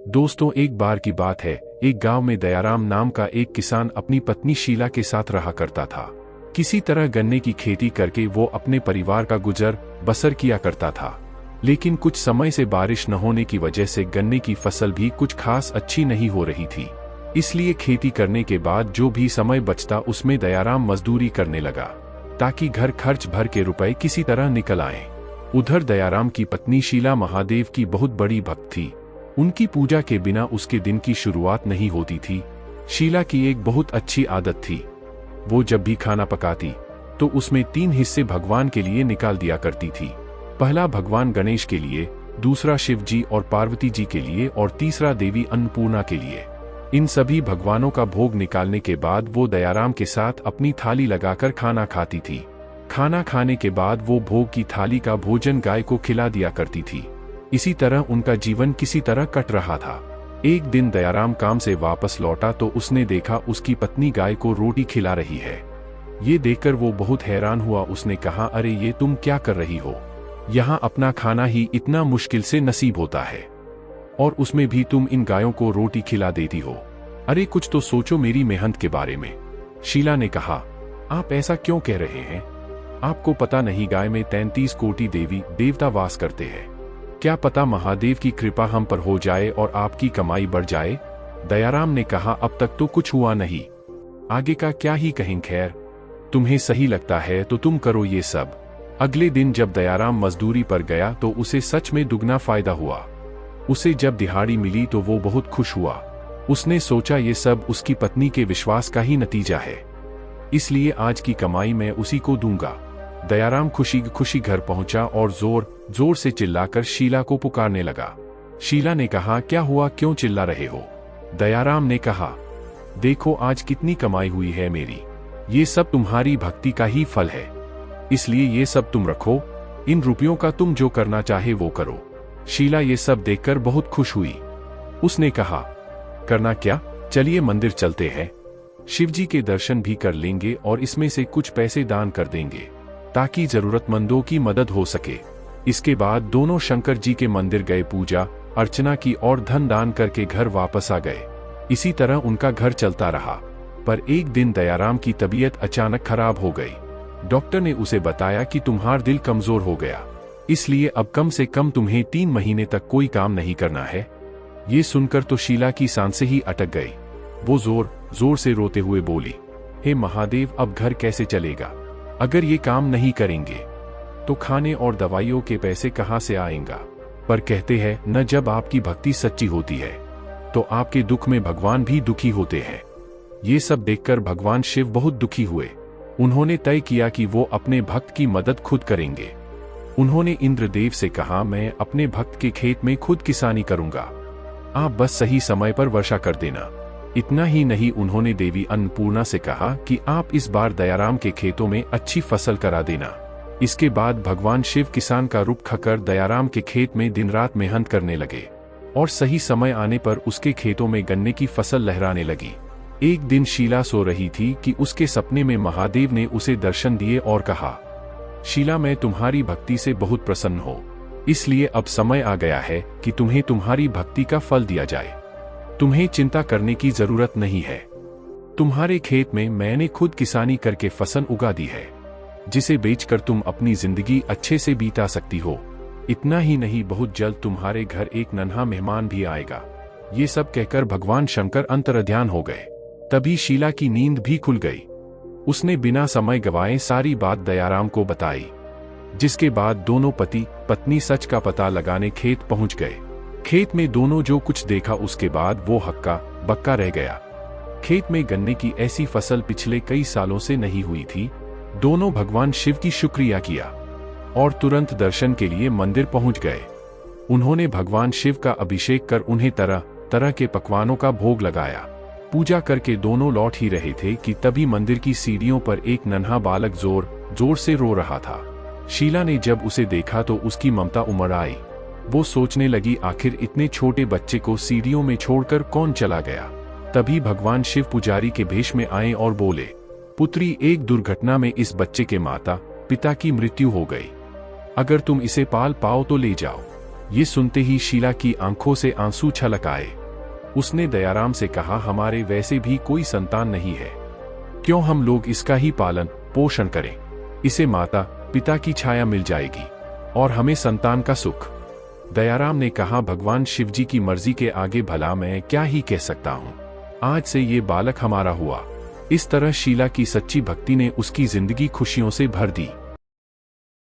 दोस्तों, एक बार की बात है, एक गांव में दयाराम नाम का एक किसान अपनी पत्नी शीला के साथ रहा करता था। किसी तरह गन्ने की खेती करके वो अपने परिवार का गुजर बसर किया करता था। लेकिन कुछ समय से बारिश न होने की वजह से गन्ने की फसल भी कुछ खास अच्छी नहीं हो रही थी। इसलिए खेती करने के बाद जो भी समय बचता उसमें दयाराम मजदूरी करने लगा, ताकि घर खर्च भर के रुपए किसी तरह निकल आए। उधर दयाराम की पत्नी शीला महादेव की बहुत बड़ी भक्त थी। उनकी पूजा के बिना उसके दिन की शुरुआत नहीं होती थी। शीला की एक बहुत अच्छी आदत थी, वो जब भी खाना पकाती तो उसमें 3 हिस्से भगवान के लिए निकाल दिया करती थी। पहला भगवान गणेश के लिए, दूसरा शिव जी और पार्वती जी के लिए और तीसरा देवी अन्नपूर्णा के लिए। इन सभी भगवानों का भोग निकालने के बाद वो दयाराम के साथ अपनी थाली लगाकर खाना खाती थी। खाना खाने के बाद वो भोग की थाली का भोजन गाय को खिला दिया करती थी। इसी तरह उनका जीवन किसी तरह कट रहा था। एक दिन दयाराम काम से वापस लौटा तो उसने देखा उसकी पत्नी गाय को रोटी खिला रही है। ये देखकर वो बहुत हैरान हुआ। उसने कहा, अरे ये तुम क्या कर रही हो? यहाँ अपना खाना ही इतना मुश्किल से नसीब होता है और उसमें भी तुम इन गायों को रोटी खिला देती हो। अरे कुछ तो सोचो मेरी मेहनत के बारे में। शीला ने कहा, आप ऐसा क्यों कह रहे हैं? आपको पता नहीं गाय में 33 कोटि देवी देवता वास करते हैं। क्या पता महादेव की कृपा हम पर हो जाए और आपकी कमाई बढ़ जाए। दयाराम ने कहा, अब तक तो कुछ हुआ नहीं, आगे का क्या ही कहें। खैर, तुम्हें सही लगता है तो तुम करो ये सब। अगले दिन जब दयाराम मजदूरी पर गया तो उसे सच में दुगना फायदा हुआ। उसे जब दिहाड़ी मिली तो वो बहुत खुश हुआ। उसने सोचा ये सब उसकी पत्नी के विश्वास का ही नतीजा है, इसलिए आज की कमाई मैं उसी को दूंगा। दयाराम खुशी खुशी घर पहुंचा और जोर जोर से चिल्लाकर शीला को पुकारने लगा। शीला ने कहा, क्या हुआ, क्यों चिल्ला रहे हो? दयाराम ने कहा, देखो आज कितनी कमाई हुई है मेरी। ये सब तुम्हारी भक्ति का ही फल है, इसलिए ये सब तुम रखो। इन रुपयों का तुम जो करना चाहे वो करो। शीला ये सब देखकर बहुत खुश हुई। उसने कहा, करना क्या, चलिए मंदिर चलते हैं। शिवजी के दर्शन भी कर लेंगे और इसमें से कुछ पैसे दान कर देंगे ताकि जरूरतमंदों की मदद हो सके। इसके बाद दोनों शंकर जी के मंदिर गए, पूजा अर्चना की और धन दान करके घर वापस आ गए। इसी तरह उनका घर चलता रहा। पर एक दिन दयाराम की तबीयत अचानक खराब हो गई। डॉक्टर ने उसे बताया कि तुम्हारा दिल कमजोर हो गया, इसलिए अब कम से कम तुम्हें 3 महीने तक कोई काम नहीं करना है। ये सुनकर तो शीला की सांसें ही अटक गई। वो जोर जोर से रोते हुए बोली, हे महादेव, अब घर कैसे चलेगा? अगर ये काम नहीं करेंगे तो खाने और दवाइयों के पैसे कहाँ से आएंगा? पर कहते हैं न, जब आपकी भक्ति सच्ची होती है तो आपके दुख में भगवान भी दुखी होते हैं। ये सब देखकर भगवान शिव बहुत दुखी हुए। उन्होंने तय किया कि वो अपने भक्त की मदद खुद करेंगे। उन्होंने इंद्रदेव से कहा, मैं अपने भक्त के खेत में खुद किसानी करूंगा, आप बस सही समय पर वर्षा कर देना। इतना ही नहीं, उन्होंने देवी अन्नपूर्णा से कहा कि आप इस बार दयाराम के खेतों में अच्छी फसल करा देना। इसके बाद भगवान शिव किसान का रूप खाकर दयाराम के खेत में दिन रात मेहनत करने लगे और सही समय आने पर उसके खेतों में गन्ने की फसल लहराने लगी। एक दिन शीला सो रही थी कि उसके सपने में महादेव ने उसे दर्शन दिए और कहा, शीला, मैं तुम्हारी भक्ति से बहुत प्रसन्न हूँ, इसलिए अब समय आ गया है कि तुम्हें तुम्हारी भक्ति का फल दिया जाए। तुम्हें चिंता करने की जरूरत नहीं है। तुम्हारे खेत में मैंने खुद किसानी करके फसल उगा दी है, जिसे बेचकर तुम अपनी जिंदगी अच्छे से बीता सकती हो। इतना ही नहीं, बहुत जल्द तुम्हारे घर एक नन्हा मेहमान भी आएगा। ये सब कहकर भगवान शंकर अंतर्ध्यान हो गए। तभी शीला की नींद भी खुल गई। उसने बिना समय गवाए सारी बात दयाराम को बताई, जिसके बाद दोनों पति पत्नी सच का पता लगाने खेत पहुंच गए। खेत में दोनों जो कुछ देखा उसके बाद वो हक्का बक्का रह गया। खेत में गन्ने की ऐसी फसल पिछले कई सालों से नहीं हुई थी। दोनों भगवान शिव की शुक्रिया किया और तुरंत दर्शन के लिए मंदिर पहुंच गए। उन्होंने भगवान शिव का अभिषेक कर उन्हें तरह तरह के पकवानों का भोग लगाया। पूजा करके दोनों लौट ही रहे थे कि तभी मंदिर की सीढ़ियों पर एक नन्हा बालक जोर जोर से रो रहा था। शीला ने जब उसे देखा तो उसकी ममता उमड़ आई। वो सोचने लगी, आखिर इतने छोटे बच्चे को सीढ़ियों में छोड़कर कौन चला गया। तभी भगवान शिव पुजारी के भेष में आए और बोले, पुत्री, एक दुर्घटना में इस बच्चे के माता पिता की मृत्यु हो गई। अगर तुम इसे पाल पाओ तो ले जाओ। ये सुनते ही शीला की आंखों से आंसू छलक आए। उसने दयाराम से कहा, हमारे वैसे भी कोई संतान नहीं है, क्यों हम लोग इसका ही पालन पोषण करें? इसे माता पिता की छाया मिल जाएगी और हमें संतान का सुख। दयाराम ने कहा, भगवान शिवजी की मर्जी के आगे भला मैं क्या ही कह सकता हूँ। आज से ये बालक हमारा हुआ। इस तरह शीला की सच्ची भक्ति ने उसकी जिंदगी खुशियों से भर दी।